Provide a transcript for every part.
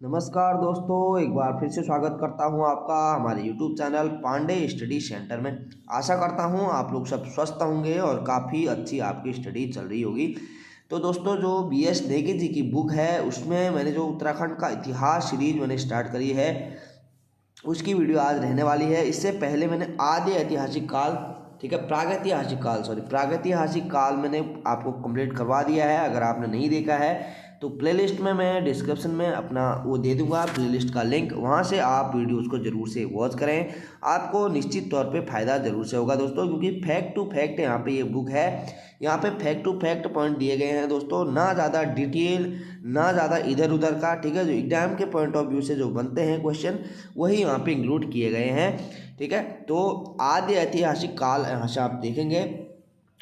नमस्कार दोस्तों, एक बार फिर से स्वागत करता हूं आपका हमारे YouTube channel Pandey study centre में। आशा करता हूं आप लोग सब स्वस्थ होंगे और काफ़ी अच्छी आपकी स्टडी चल रही होगी। तो दोस्तों, जो BS नेगी जी की बुक है उसमें मैंने जो उत्तराखंड का इतिहास सीरीज मैंने स्टार्ट करी है उसकी वीडियो आज रहने वाली है। इससे पहले मैंने आदि ऐतिहासिक काल, ठीक है, प्रागैतिहासिक काल मैंने आपको कंप्लीट करवा दिया है। अगर आपने नहीं देखा है तो प्लेलिस्ट में मैं डिस्क्रिप्शन में अपना वो दे दूंगा, प्लेलिस्ट का लिंक, वहाँ से आप वीडियोस को ज़रूर से वॉच करें। आपको निश्चित तौर पे फ़ायदा ज़रूर से होगा दोस्तों, क्योंकि फैक्ट टू फैक्ट यहाँ पे ये बुक है। यहाँ पे फैक्ट टू फैक्ट पॉइंट दिए गए हैं दोस्तों, ना ज़्यादा डिटेल ना ज़्यादा इधर उधर का, ठीक है। जो एग्जाम के पॉइंट ऑफ व्यू से जो बनते हैं क्वेश्चन वही यहाँ पे इंक्लूड किए गए हैं, ठीक है। तो आदि ऐतिहासिक काल यहाँ से आप देखेंगे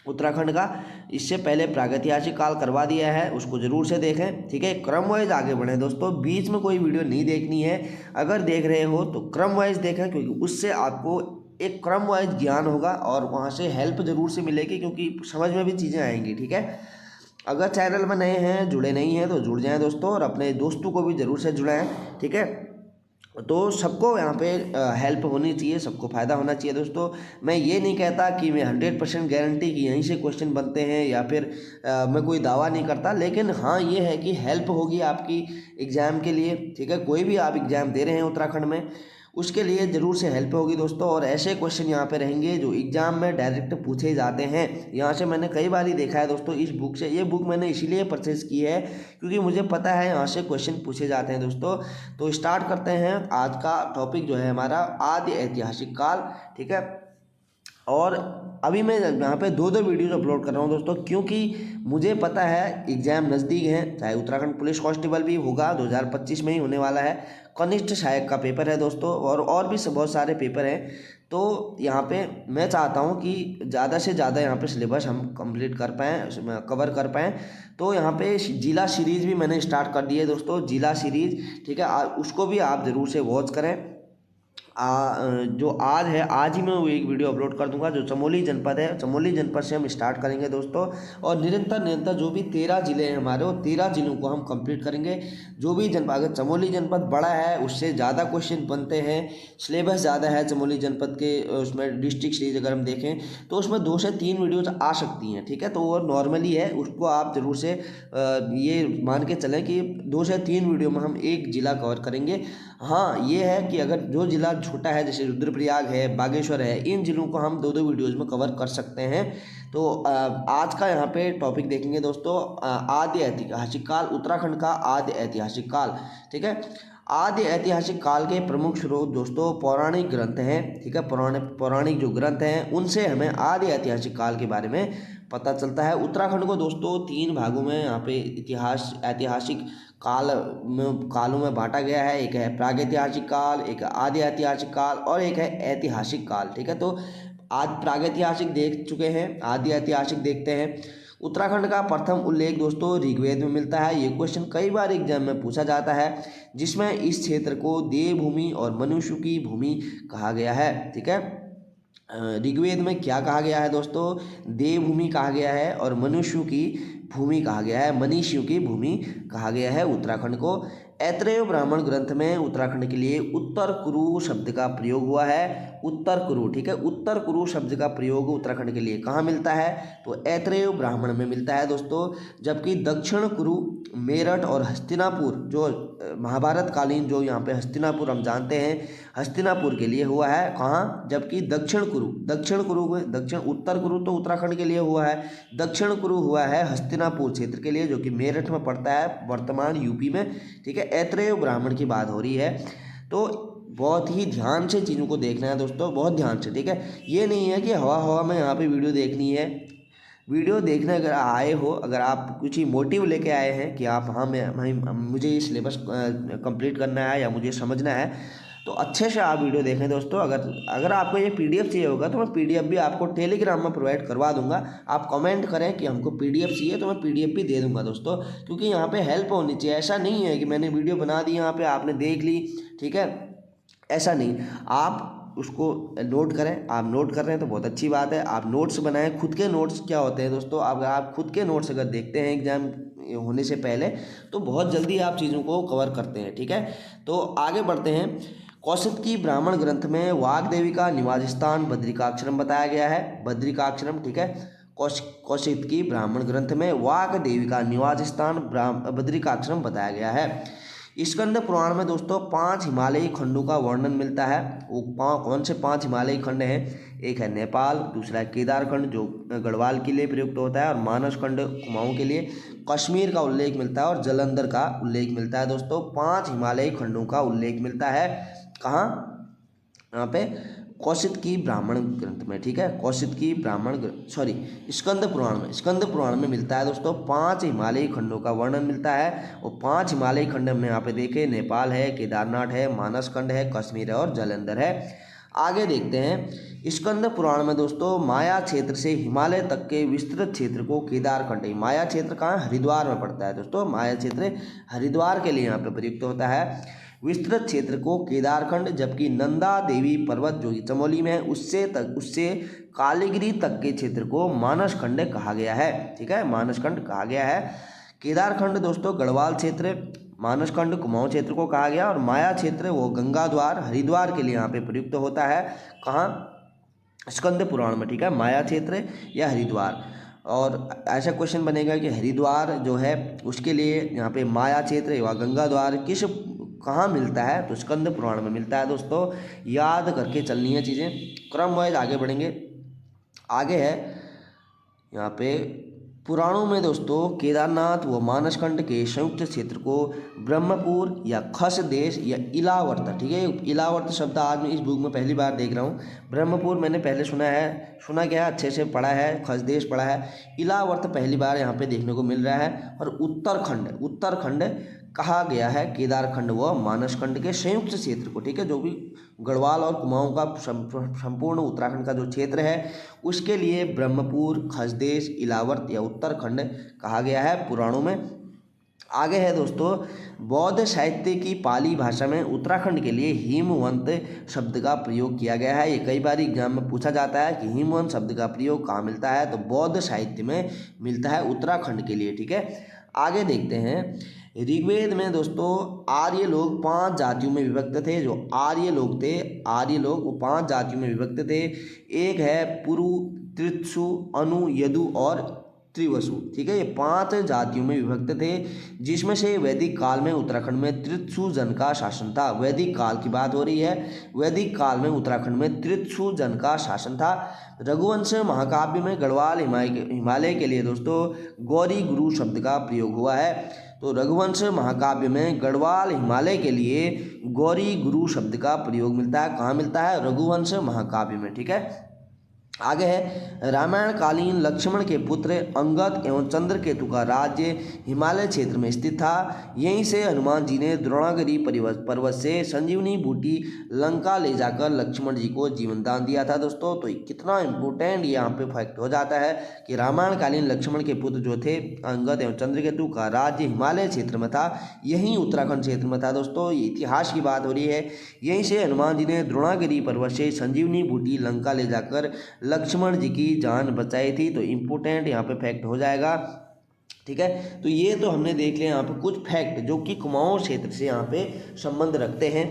उत्तराखंड का। इससे पहले प्रागैतिहासिक काल करवा दिया है, उसको ज़रूर से देखें, ठीक है। क्रम वाइज आगे बढ़ें दोस्तों, बीच में कोई वीडियो नहीं देखनी है। अगर देख रहे हो तो क्रम वाइज देखें, क्योंकि उससे आपको एक क्रम वाइज ज्ञान होगा और वहाँ से हेल्प ज़रूर से मिलेगी, क्योंकि समझ में भी चीज़ें आएंगी, ठीक है। अगर चैनल में नए हैं, जुड़े नहीं हैं, तो जुड़ जाएं दोस्तों, और अपने दोस्तों को भी ज़रूर से जुड़ाएं, ठीक है। तो सबको यहाँ पे हेल्प होनी चाहिए, सबको फ़ायदा होना चाहिए दोस्तों। मैं ये नहीं कहता कि मैं 100% गारंटी कि यहीं से क्वेश्चन बनते हैं, या फिर मैं कोई दावा नहीं करता, लेकिन हाँ ये है कि हेल्प होगी आपकी एग्ज़ाम के लिए, ठीक है। कोई भी आप एग्ज़ाम दे रहे हैं उत्तराखंड में, उसके लिए ज़रूर से हेल्प होगी दोस्तों। और ऐसे क्वेश्चन यहाँ पे रहेंगे जो एग्ज़ाम में डायरेक्ट पूछे जाते हैं। यहाँ से मैंने कई बार ही देखा है दोस्तों इस बुक से। ये बुक मैंने इसीलिए परचेज़ की है क्योंकि मुझे पता है यहाँ से क्वेश्चन पूछे जाते हैं दोस्तों। तो स्टार्ट करते हैं। आज का टॉपिक जो है हमारा आदि ऐतिहासिक काल, ठीक है। और अभी मैं यहाँ पे दो दो वीडियोज अपलोड कर रहा हूँ दोस्तों, क्योंकि मुझे पता है एग्ज़ाम नज़दीक है। चाहे उत्तराखंड पुलिस कांस्टेबल भी होगा 2025 में ही होने वाला है, कनिष्ठ सहायक का पेपर है दोस्तों, और भी बहुत सारे पेपर हैं। तो यहाँ पे मैं चाहता हूँ कि ज़्यादा से ज़्यादा यहाँ पे सिलेबस हम कंप्लीट कर पाएँ, कवर कर पाएँ। तो यहाँ पे जिला सीरीज़ भी मैंने स्टार्ट कर दी है दोस्तों, जिला सीरीज़, ठीक है। उसको भी आप ज़रूर से वॉच करें। जो आज है, आज ही मैं वो एक वीडियो अपलोड कर दूंगा। जो चमोली जनपद है, चमोली जनपद से हम स्टार्ट करेंगे दोस्तों, और निरंतर निरंतर जो भी 13 जिले हैं हमारे, वो 13 जिलों को हम कंप्लीट करेंगे। जो भी जनपद, अगर चमोली जनपद बड़ा है उससे ज़्यादा क्वेश्चन बनते हैं, सिलेबस ज़्यादा है चमोली जनपद के, उसमें डिस्ट्रिक्ट सीरीज अगर हम देखें तो उसमें 2 से 3 वीडियोज आ सकती हैं, ठीक है। तो वो नॉर्मली है, उसको आप ज़रूर से ये मान के चलें कि 2 से 3 वीडियो में हम एक ज़िला कवर करेंगे। हाँ ये है कि अगर जो ज़िला छोटा है, जैसे रुद्रप्रयाग है, बागेश्वर है, इन ज़िलों को हम दो दो वीडियोज़ में कवर कर सकते हैं। तो आज का यहाँ पे टॉपिक देखेंगे दोस्तों, आदि ऐतिहासिक काल, उत्तराखंड का आदि ऐतिहासिक काल, ठीक है। आदि ऐतिहासिक काल के प्रमुख स्रोत दोस्तों पौराणिक ग्रंथ हैं, ठीक है। पौराणिक जो ग्रंथ हैं उनसे हमें आदि ऐतिहासिक काल के बारे में पता चलता है। उत्तराखंड को दोस्तों 3 भागों में यहाँ पे ऐतिहासिक कालों में बांटा गया है। एक है प्रागैतिहासिक काल, एक आदि ऐतिहासिक काल, और एक है ऐतिहासिक काल, ठीक है। तो आज प्रागैतिहासिक देख चुके हैं, आदि ऐतिहासिक देखते हैं। उत्तराखंड का प्रथम उल्लेख दोस्तों ऋग्वेद में मिलता है। ये क्वेश्चन कई बार एग्जाम में पूछा जाता है, जिसमें इस क्षेत्र को देवभूमि और मनुष्य की भूमि कहा गया है, ठीक है। ऋग्वेद में क्या कहा गया है दोस्तों? देवभूमि कहा गया है और मनुष्यों की भूमि कहा गया है, मनीषियों की भूमि कहा गया है उत्तराखंड को। ऐत्रेय ब्राह्मण ग्रंथ में उत्तराखंड के लिए उत्तर कुरु शब्द का प्रयोग हुआ है। उत्तर कुरु, ठीक है, उत्तर कुरु शब्द का प्रयोग उत्तराखंड के लिए कहाँ मिलता है? तो ऐत्रेय ब्राह्मण में मिलता है दोस्तों। जबकि दक्षिण कुरु मेरठ और हस्तिनापुर, जो महाभारत कालीन जो यहाँ पे हस्तिनापुर हम जानते हैं, हस्तिनापुर के लिए हुआ है कहाँ? जबकि दक्षिण उत्तर कुरु तो उत्तराखंड के लिए हुआ है, दक्षिण कुरु हुआ है हस्तिनापुर क्षेत्र के लिए, जो कि मेरठ में पड़ता है, वर्तमान यूपी में, ठीक है। ऐत्रेय ब्राह्मण की बात हो रही है। तो बहुत ही ध्यान से चीज़ों को देखना है दोस्तों, बहुत ध्यान से, ठीक है। ये नहीं है कि हवा हवा में यहाँ पे वीडियो देखनी है। वीडियो देखने अगर आए हो, अगर आप कुछ ही मोटिव लेके आए हैं कि आप हाँ मुझे ये सिलेबस कंप्लीट करना है या मुझे समझना है, तो अच्छे से आप वीडियो देखें दोस्तों। अगर आपको ये PDF चाहिए होगा तो मैं PDF भी आपको टेलीग्राम में प्रोवाइड करवा दूंगा। आप कमेंट करें कि हमको PDF चाहिए तो मैं PDF भी दे दूंगा दोस्तों, क्योंकि यहाँ पे हेल्प होनी चाहिए। ऐसा नहीं है कि मैंने वीडियो बना दी यहाँ पे आपने देख ली, ठीक है, ऐसा नहीं। आप उसको नोट करें, आप नोट कर रहे हैं तो बहुत अच्छी बात है। आप नोट्स बनाएं, खुद के नोट्स क्या होते हैं दोस्तों, अगर आप खुद के नोट्स अगर देखते हैं होने से पहले, तो बहुत जल्दी आप चीज़ों को कवर करते हैं। ठीक है, तो आगे बढ़ते हैं। कौशिकी ब्राह्मण ग्रंथ में वाग देवी का निवास स्थान बद्रिकाश्रम बताया गया है, बद्रिकाश्रम। ठीक है, कौशिकी ब्राह्मण ग्रंथ में वाग देवी का निवास स्थान बद्रिकाश्रम बताया गया है। स्कंद पुराण में दोस्तों 5 हिमालयी खंडों का वर्णन मिलता है। वो कौन से 5 हिमालयी खंड हैं? एक है नेपाल, दूसरा है केदार खंड जो गढ़वाल के लिए प्रयुक्त होता है, और मानस खंड कुमाऊं के लिए, कश्मीर का उल्लेख मिलता है और जालंधर का उल्लेख मिलता है। दोस्तों 5 हिमालयी खंडों का उल्लेख मिलता है कहाँ? यहाँ पे कौशिकी ब्राह्मण ग्रंथ में। ठीक है, कौशिकी ब्राह्मण सॉरी स्कंद पुराण में, स्कंद पुराण में मिलता है दोस्तों। 5 हिमालयी खंडों का वर्णन मिलता है, और 5 हिमालयी खंड हमने यहाँ पे देखे, नेपाल है, केदारनाथ है, मानस खंड है, कश्मीर है और जालंधर है। आगे देखते हैं। स्कंद पुराण में दोस्तों माया क्षेत्र से हिमालय तक के विस्तृत क्षेत्र को केदार खंड, माया क्षेत्र कहाँ? हरिद्वार में पड़ता है दोस्तों। माया क्षेत्र हरिद्वार के लिए यहाँ पे प्रयुक्त होता है। विस्तृत क्षेत्र को केदारखंड, जबकि नंदा देवी पर्वत जो कि चमोली में है उससे कालीगिरी तक के क्षेत्र को मानस खंड कहा गया है। ठीक है, मानस खंड कहा गया है। केदारखंड दोस्तों गढ़वाल क्षेत्र, मानस खंड कुमाऊं क्षेत्र को कहा गया, और माया क्षेत्र वो गंगा द्वार हरिद्वार के लिए यहाँ पे प्रयुक्त होता है। कहाँ? स्कंद पुराण में। ठीक है, माया क्षेत्र या हरिद्वार। और ऐसा क्वेश्चन बनेगा कि हरिद्वार जो है उसके लिए यहाँ पे माया क्षेत्र या गंगा द्वार कहाँ मिलता है? तो स्कंद पुराण में मिलता है दोस्तों। याद करके चलनी है चीज़ें, क्रम वाइज आगे बढ़ेंगे। आगे है यहाँ पे पुराणों में दोस्तों केदारनाथ व मानसखंड के संयुक्त क्षेत्र को ब्रह्मपुर या खस देश या इलावर्त, ठीक है, इलावर्त शब्द आज मैं इस बुक में पहली बार देख रहा हूँ। ब्रह्मपुर मैंने पहले सुना गया है, अच्छे से पढ़ा है, खस देश पढ़ा है, इलावर्त पहली बार यहाँ पे देखने को मिल रहा है। और उत्तरखंड कहा गया है केदारखंड व मानसखंड के संयुक्त क्षेत्र को। ठीक है, जो भी गढ़वाल और कुमाऊं का संपूर्ण उत्तराखंड का जो क्षेत्र है उसके लिए ब्रह्मपुर, खसदेश, इलावर्त या उत्तरखंड कहा गया है पुराणों में। आगे है दोस्तों, बौद्ध साहित्य की पाली भाषा में उत्तराखंड के लिए हिमवंत शब्द का प्रयोग किया गया है। ये कई बार एग्जाम में पूछा जाता है कि हिमवंत शब्द का प्रयोग कहाँ मिलता है? तो बौद्ध साहित्य में मिलता है उत्तराखंड के लिए। ठीक है, आगे देखते हैं। ऋग्वेद में दोस्तों आर्य लोग 5 जातियों में विभक्त थे। जो आर्य लोग वो 5 जातियों में विभक्त थे। एक है पुरु, त्रित्सु, अनु, यदु और त्रिवसु। ठीक है, ये 5 जातियों में विभक्त थे, जिसमें से वैदिक काल में उत्तराखंड में त्रित्सु जन का शासन था। वैदिक काल की बात हो रही है। वैदिक काल में उत्तराखंड में त्रित्सु जन का शासन था। रघुवंश महाकाव्य में गढ़वाल हिमालय के लिए दोस्तों गौरी गुरु शब्द का प्रयोग हुआ है। तो रघुवंश महाकाव्य में गढ़वाल हिमालय के लिए गौरी गुरु शब्द का प्रयोग मिलता है। कहाँ मिलता है? रघुवंश महाकाव्य में। ठीक है, आगे है रामायण कालीन लक्ष्मण के पुत्र अंगद एवं चंद्रकेतु का राज्य हिमालय क्षेत्र में स्थित था। यहीं से हनुमान जी ने द्रोणागिरी पर्वत से संजीवनी बूटी लंका ले जाकर लक्ष्मण जी को जीवन दान दिया था। दोस्तों तो कितना इम्पोर्टेंट यहाँ पे फैक्ट हो जाता है कि रामायण कालीन लक्ष्मण के पुत्र जो थे अंगद एवं चंद्रकेतु का राज्य हिमालय क्षेत्र में था, यहीं उत्तराखंड क्षेत्र में था। दोस्तों ये इतिहास की बात हो रही है। यहीं से हनुमान जी ने द्रोणागिरी पर्वत से संजीवनी बूटी लंका ले जाकर लक्ष्मण जी की जान बचाई थी। तो इम्पोर्टेंट यहाँ पे फैक्ट हो जाएगा। ठीक है, तो ये तो हमने देख लिया यहाँ पे कुछ फैक्ट जो कि कुमाऊं क्षेत्र से यहाँ पे संबंध रखते हैं।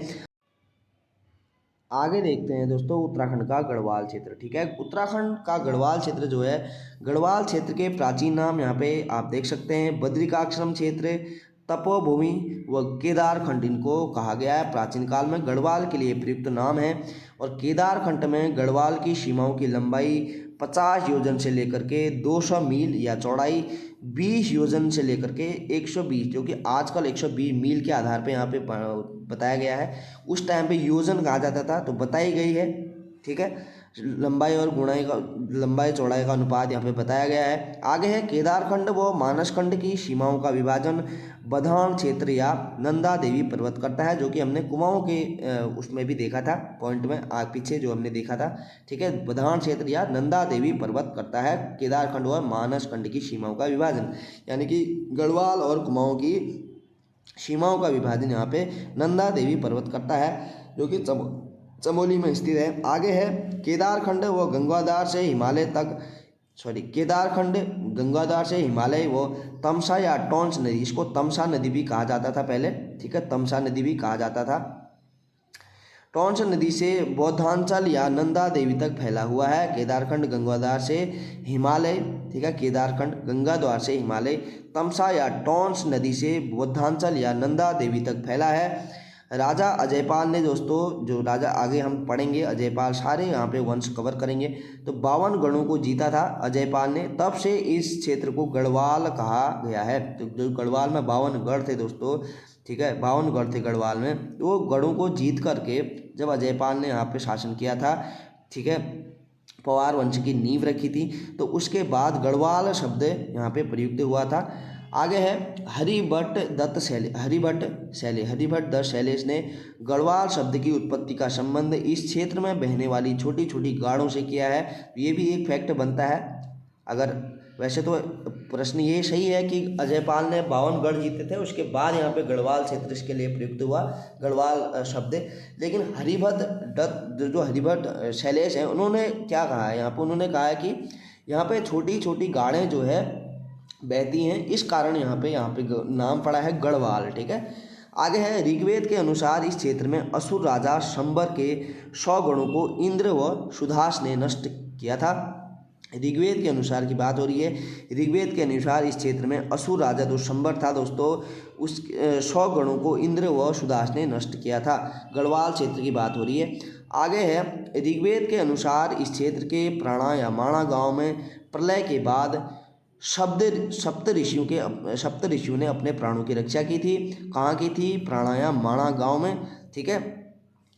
आगे देखते हैं दोस्तों उत्तराखंड का गढ़वाल क्षेत्र। ठीक है, उत्तराखंड का गढ़वाल क्षेत्र जो है, गढ़वाल क्षेत्र के प्राचीन नाम यहाँ पे आप देख सकते हैं। बद्रिकाश्रम क्षेत्र, तपोभूमि व केदारखंड इनको कहा गया है। प्राचीन काल में गढ़वाल के लिए प्रयुक्त नाम है। और केदारखंड में गढ़वाल की सीमाओं की लंबाई 50 योजन से लेकर के 200 मील या चौड़ाई 20 योजन से लेकर के 120, जो कि आजकल 120 मील के आधार पे यहाँ पे बताया गया है। उस टाइम पे योजन कहा जाता था, तो बताई गई है। ठीक है, लंबाई और लंबाई चौड़ाई का अनुपात यहाँ पे बताया गया है। आगे है केदारखंड व मानसखंड की सीमाओं का विभाजन बधान क्षेत्र या नंदा देवी पर्वत करता है, जो कि हमने कुमाऊं के उसमें भी देखा था पॉइंट में पीछे जो हमने देखा था। ठीक है, बधान क्षेत्र या नंदा देवी पर्वत करता है केदारखंड व मानसखंड की सीमाओं का विभाजन, यानी कि गढ़वाल और कुमाऊं की सीमाओं का विभाजन यहाँ पे नंदा देवी पर्वत करता है, जो कि चमोली में स्थित है। आगे है केदारखंड व गंगाधार से हिमालय तक केदारखंड गंगाद्वार से हिमालय व तमसा या टॉन्स नदी, इसको तमसा नदी भी कहा जाता था पहले, ठीक है, तमसा नदी भी कहा जाता था। टॉन्स नदी से बौद्धांचल या नंदा देवी तक फैला हुआ है। केदारखंड गंगाद्वार से हिमालय, ठीक है, केदारखंड गंगाद्वार से हिमालय तमसा या टॉन्स नदी से बौद्धांचल या नंदा देवी तक फैला है। राजा अजयपाल ने दोस्तों, जो राजा आगे हम पढ़ेंगे अजयपाल, सारे यहाँ पे वंश कवर करेंगे, तो 52 गढ़ों को जीता था अजयपाल ने, तब से इस क्षेत्र को गढ़वाल कहा गया है। तो जो गढ़वाल में 52 गढ़ थे दोस्तों, ठीक है, 52 गढ़ थे गढ़वाल में, तो वो गढ़ों को जीत करके जब अजयपाल ने यहाँ पे शासन किया था, ठीक है, पवार वंश की नींव रखी थी, तो उसके बाद गढ़वाल शब्द यहाँ पे प्रयुक्त हुआ था। आगे है हरिभट्ट दत्त शैलेश ने गढ़वाल शब्द की उत्पत्ति का संबंध इस क्षेत्र में बहने वाली छोटी छोटी गाड़ों से किया है। ये भी एक फैक्ट बनता है। अगर वैसे तो प्रश्न ये सही है कि अजयपाल ने 52 गढ़ जीते थे, उसके बाद यहाँ पे गढ़वाल क्षेत्र इसके लिए प्रयुक्त हुआ गढ़वाल शब्द, लेकिन हरिभट्ट दत्त, जो हरिभट्ट शैलेश हैं, उन्होंने क्या कहा है यहाँ पे, उन्होंने कहा है कि यहाँ पे छोटी छोटी गाड़ें जो है बहती हैं, इस कारण यहाँ पे नाम पड़ा है गढ़वाल, ठीक है। आगे है ऋग्वेद के अनुसार इस क्षेत्र में असुर राजा शंबर के 100 गढ़ों को इंद्र व सुदास ने नष्ट किया था। ऋग्वेद के अनुसार की बात हो रही है। ऋग्वेद के अनुसार इस क्षेत्र में असुर राजा जो शंबर था दोस्तों, उस 100 गढ़ों को इंद्र व सुदास ने नष्ट किया था। गढ़वाल क्षेत्र की बात हो रही है। आगे है ऋग्वेद के अनुसार इस क्षेत्र के प्राणा या माणा गांव में प्रलय के बाद सप्त ऋषियों ने अपने प्राणों की रक्षा की थी। कहाँ की थी? प्राणायाम माणा गांव में, ठीक है,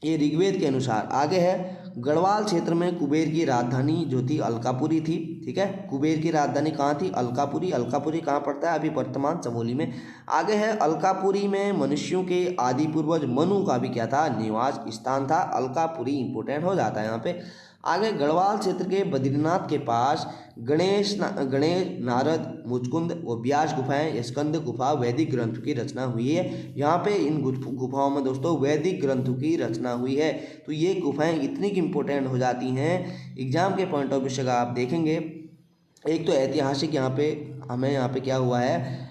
ये ऋग्वेद के अनुसार। आगे है गढ़वाल क्षेत्र में कुबेर की राजधानी जो थी अलकापुरी थी, ठीक है, कुबेर की राजधानी कहाँ थी? अलकापुरी। अलकापुरी कहाँ पड़ता है? अभी वर्तमान चमोली में। आगे है अलकापुरी में मनुष्यों के आदि पूर्वज मनु का भी क्या था? निवास स्थान था। अलकापुरी इंपोर्टेंट हो जाता है यहाँ पे। आगे गढ़वाल क्षेत्र के बद्रीनाथ के पास गणेश, नारद, मुचकुंद व व्यास गुफाएं, स्कंद गुफा वैदिक ग्रंथों की रचना हुई है। यहाँ पे इन गुफाओं में दोस्तों वैदिक ग्रंथों की रचना हुई है। तो ये गुफाएं इतनी इंपॉर्टेंट हो जाती हैं एग्जाम के पॉइंट ऑफ व्यू से। अगर आप देखेंगे, एक तो ऐतिहासिक यहाँ पे हमें यहाँ पे क्या हुआ है,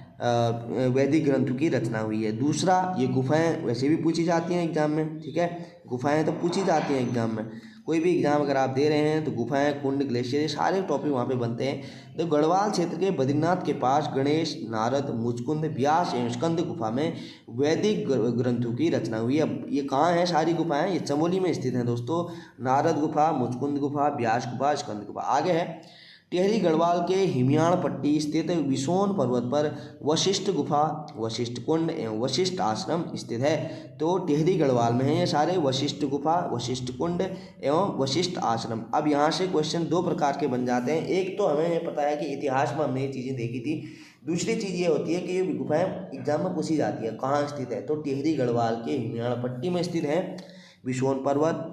वैदिक ग्रंथों की रचना हुई है। दूसरा, ये गुफाएं वैसे भी पूछी जाती हैं एग्जाम में, ठीक है, गुफाएं तो पूछी जाती हैं एग्जाम में। कोई भी एग्जाम अगर आप दे रहे हैं तो गुफाएं, कुंड, ग्लेशियर, ये सारे टॉपिक वहाँ पे बनते हैं। तो गढ़वाल क्षेत्र के बद्रीनाथ के पास गणेश, नारद, मुचकुंद, व्यास एवं स्कंद गुफा में वैदिक ग्रंथों की रचना हुई है। अब ये कहाँ है सारी गुफाएं? ये चमोली में स्थित हैं दोस्तों। नारद गुफा, मुचकुंद गुफा, व्यास गुफा, स्कंद गुफा। आगे है टिहरी गढ़वाल के हिमियाण पट्टी स्थित विसोन पर्वत पर वशिष्ठ गुफा, वशिष्ठ कुंड एवं वशिष्ठ आश्रम स्थित है। तो टिहरी गढ़वाल में है ये सारे, वशिष्ठ गुफा, वशिष्ठ कुंड एवं वशिष्ठ आश्रम। अब यहाँ से क्वेश्चन दो प्रकार के बन जाते हैं। एक तो हमें ये पता है कि इतिहास में हमने ये चीज़ें देखी थी। दूसरी चीज़ ये होती है कि ये गुफाएं एग्जाम में पूछी जाती है कहाँ स्थित है। तो टिहरी गढ़वाल के हिमियाण पट्टी में स्थित है। विसोन पर्वत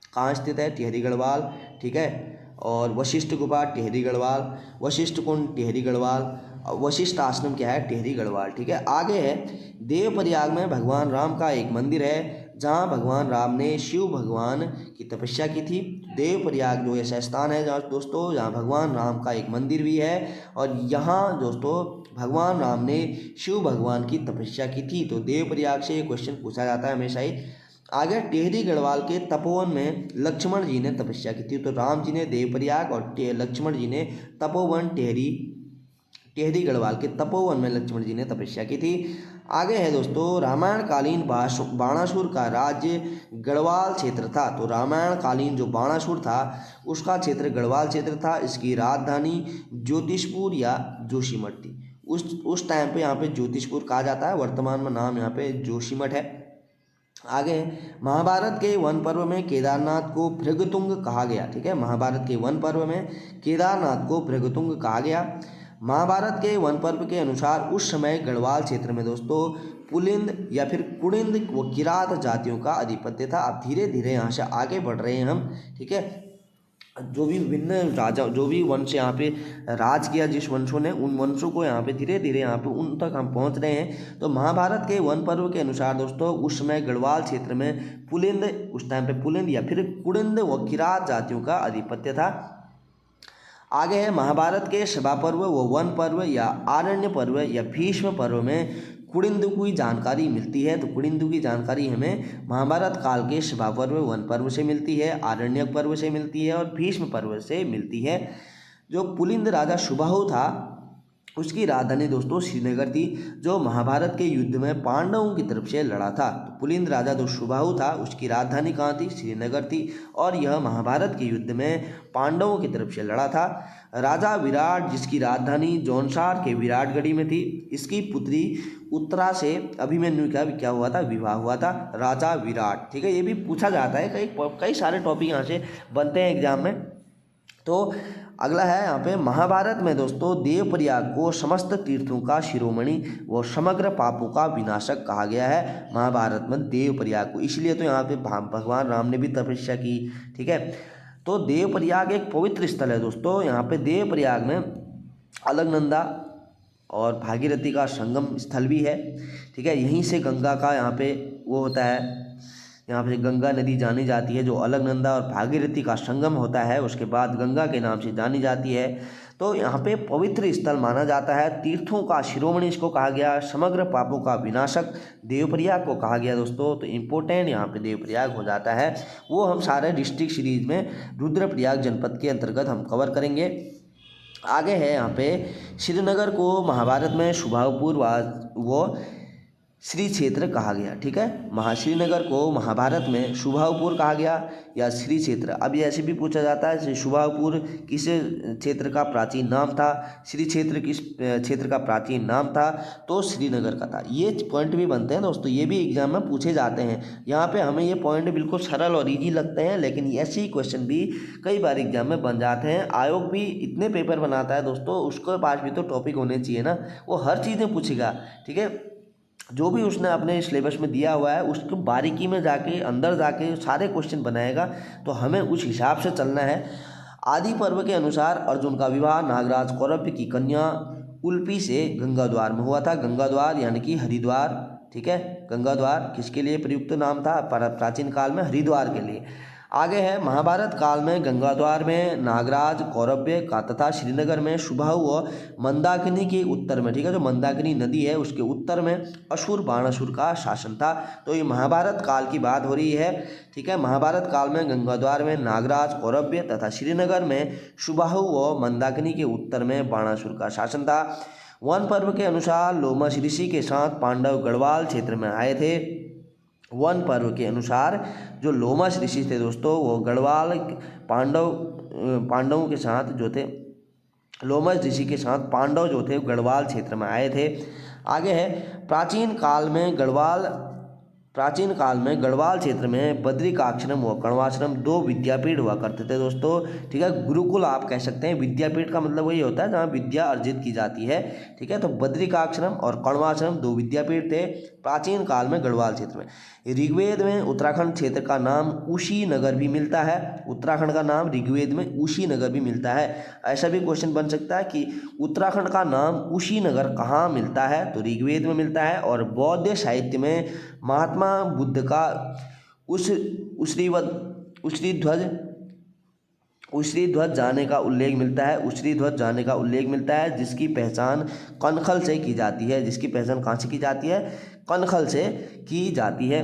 कहाँ स्थित है? टिहरी गढ़वाल, ठीक है। और वशिष्ठ गुफा टिहरी गढ़वाल, वशिष्ठ कुंड टिहरी गढ़वाल, वशिष्ठ आश्रम क्या है? टिहरी गढ़वाल, ठीक है। आगे है देवप्रयाग में भगवान राम का एक मंदिर है जहाँ भगवान राम ने शिव भगवान की तपस्या की थी। देवप्रयाग जो ऐसा स्थान है जहाँ दोस्तों, जहाँ भगवान राम का एक मंदिर भी है और यहाँ दोस्तों भगवान राम ने शिव भगवान की तपस्या की थी। तो देवप्रयाग से ये क्वेश्चन पूछा जाता है हमेशा ही। आगे टिहरी गढ़वाल के तपोवन में लक्ष्मण जी ने तपस्या की थी। तो राम जी ने देवप्रयाग और लक्ष्मण जी ने तपोवन टिहरी गढ़वाल के तपोवन में लक्ष्मण जी ने तपस्या की थी। आगे है दोस्तों रामायण कालीन बाणासुर का राज्य गढ़वाल क्षेत्र था। तो रामायण कालीन जो बाणासुर था उसका क्षेत्र गढ़वाल क्षेत्र था। इसकी राजधानी ज्योतिषपुर या जोशीमठ थी। उस टाइम पे यहाँ पे ज्योतिषपुर कहा जाता है, वर्तमान में नाम यहाँ पे जोशीमठ है। आगे महाभारत के वन पर्व में केदारनाथ को भृगुतुंग कहा गया, ठीक है। महाभारत के वन पर्व में केदारनाथ को भृगुतुंग कहा गया। महाभारत के वन पर्व के अनुसार उस समय गढ़वाल क्षेत्र में दोस्तों पुलिंद या फिर कुड़िंद व किरात जातियों का आधिपत्य था। अब धीरे धीरे यहाँ से आगे बढ़ रहे हैं हम, ठीक है। जो भी विभिन्न राजा, जो भी वंश यहाँ पे राज किया, जिस वंशों ने, उन वंशों को यहाँ पे धीरे धीरे यहाँ पे उन तक हम पहुँच रहे हैं। तो महाभारत के वन पर्व के अनुसार दोस्तों उस समय गढ़वाल क्षेत्र में पुलिंद, उस टाइम पे पुलिंद या फिर कुड़िंद व किरात जातियों का आधिपत्य था। आगे है महाभारत के सभा पर्व व वन पर्व या आरण्य पर्व या भीष्म पर्व में कुड़िंद की जानकारी मिलती है। तो कुड़िंद की जानकारी हमें महाभारत काल के सभा पर्व वन पर्व से मिलती है, आरण्यक पर्व से मिलती है और भीष्म पर्व से मिलती है। जो पुलिंद राजा सुबाहु था उसकी राजधानी दोस्तों श्रीनगर थी, जो महाभारत के युद्ध में पांडवों की तरफ से लड़ा था। तो पुलिंद राजा जो सुबाहु था उसकी राजधानी कहाँ थी? श्रीनगर थी, और यह महाभारत के युद्ध में पांडवों की तरफ से लड़ा था। राजा विराट जिसकी राजधानी जौनसार के विराटगढ़ी में थी, इसकी पुत्री उत्तरा से अभिमन्यु का क्या हुआ था? विवाह हुआ था। राजा विराट, ठीक है, ये भी पूछा जाता है, कई सारे टॉपिक यहाँ से बनते हैं एग्जाम में। तो अगला है यहाँ पे महाभारत में दोस्तों देवप्रयाग को समस्त तीर्थों का शिरोमणि व समग्र पापों का विनाशक कहा गया है। महाभारत में देवप्रयाग को इसलिए तो यहाँ पे भगवान राम ने भी तपस्या की, ठीक है। तो देवप्रयाग एक पवित्र स्थल है दोस्तों। यहाँ पे देवप्रयाग में अलकनंदा और भागीरथी का संगम स्थल भी है, ठीक है। यहीं से गंगा का यहाँ पे वो होता है, यहाँ पे गंगा नदी जानी जाती है, जो अलकनंदा और भागीरथी का संगम होता है, उसके बाद गंगा के नाम से जानी जाती है। तो यहाँ पे पवित्र स्थल माना जाता है, तीर्थों का शिरोमणि इसको कहा गया, समग्र पापों का विनाशक देवप्रयाग को कहा गया दोस्तों। तो इम्पोर्टेंट यहाँ पे देवप्रयाग हो जाता है, वो हम सारे डिस्ट्रिक्ट सीरीज में रुद्रप्रयाग जनपद के अंतर्गत हम कवर करेंगे। आगे है यहाँ पे श्रीनगर को महाभारत में सुबाहुपुर व श्री क्षेत्र कहा गया, ठीक है। श्रीनगर को महाभारत में सुबाहुपुर कहा गया या श्री क्षेत्र। अब ये ऐसे भी पूछा जाता है सुबाहुपुर किस क्षेत्र का प्राचीन नाम था, श्री क्षेत्र किस क्षेत्र का प्राचीन नाम था? तो श्रीनगर का था। ये पॉइंट भी बनते हैं दोस्तों, ये भी एग्जाम में पूछे जाते हैं। यहाँ पे हमें ये पॉइंट बिल्कुल सरल और ईजी लगते हैं, लेकिन ऐसे ही क्वेश्चन भी कई बार एग्जाम में बन जाते हैं। आयोग भी इतने पेपर बनाता है दोस्तों, उसके पास भी तो टॉपिक होने चाहिए ना, वो हर चीज़ में पूछेगा, ठीक है। जो भी उसने अपने सिलेबस में दिया हुआ है उसको बारीकी में जाके अंदर जाके सारे क्वेश्चन बनाएगा, तो हमें उस हिसाब से चलना है। आदि पर्व के अनुसार अर्जुन का विवाह नागराज कौरव की कन्या उल्पी से गंगाद्वार में हुआ था। गंगाद्वार यानी कि हरिद्वार, ठीक है। गंगाद्वार किसके लिए प्रयुक्त नाम था? प्राचीन काल में हरिद्वार के लिए। आगे है महाभारत काल में गंगाद्वार में नागराज कौरव्य का तथा श्रीनगर में सुबाहु व मंदाकिनी के उत्तर में, ठीक है, जो मंदाकिनी नदी है उसके उत्तर में असुर बाणासुर का शासन था। तो ये महाभारत काल की बात हो रही है, ठीक है। महाभारत काल में गंगाद्वार में नागराज कौरव्य तथा श्रीनगर में सुबाहु व मंदाकिनी के उत्तर में बाणासुर का शासन था। वन पर्व के अनुसार लोमश ऋषि के साथ पांडव गढ़वाल क्षेत्र में आए थे। वन पर्व के अनुसार जो लोमश ऋषि थे दोस्तों वो गढ़वाल पांडवों के साथ जो थे, लोमश ऋषि के साथ पांडव जो थे गढ़वाल क्षेत्र में आए थे। आगे है प्राचीन काल में गढ़वाल क्षेत्र में बद्रिकाश्रम व कण्वाश्रम दो विद्यापीठ हुआ करते थे दोस्तों, ठीक है। गुरुकुल आप कह सकते हैं, विद्यापीठ का मतलब वही होता है जहाँ विद्या अर्जित की जाती है, ठीक है। तो बद्रिकाश्रम और कण्वाश्रम दो विद्यापीठ थे प्राचीन काल में गढ़वाल क्षेत्र में। ऋग्वेद में उत्तराखंड क्षेत्र का नाम उशी नगर भी मिलता है। उत्तराखंड का नाम ऋग्वेद में उशी नगर भी मिलता है। ऐसा भी क्वेश्चन बन सकता है कि उत्तराखंड का नाम उशी नगर कहाँ मिलता है? तो ऋग्वेद में मिलता है। और बौद्ध साहित्य में महात्मा बुद्ध का उसरी ध्वज जाने का उल्लेख मिलता है। उसरी ध्वज जाने का उल्लेख मिलता है, जिसकी पहचान कनखल से की जाती है। जिसकी पहचान कहाँ से की जाती है? कनखल से की जाती है।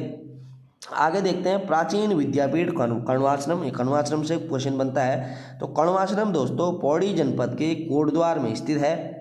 आगे देखते हैं प्राचीन विद्यापीठ कण्वाश्रम। कण्वाश्रम से क्वेश्चन बनता है। तो कण्वाश्रम दोस्तों पौड़ी जनपद के कोटद्वार में स्थित है।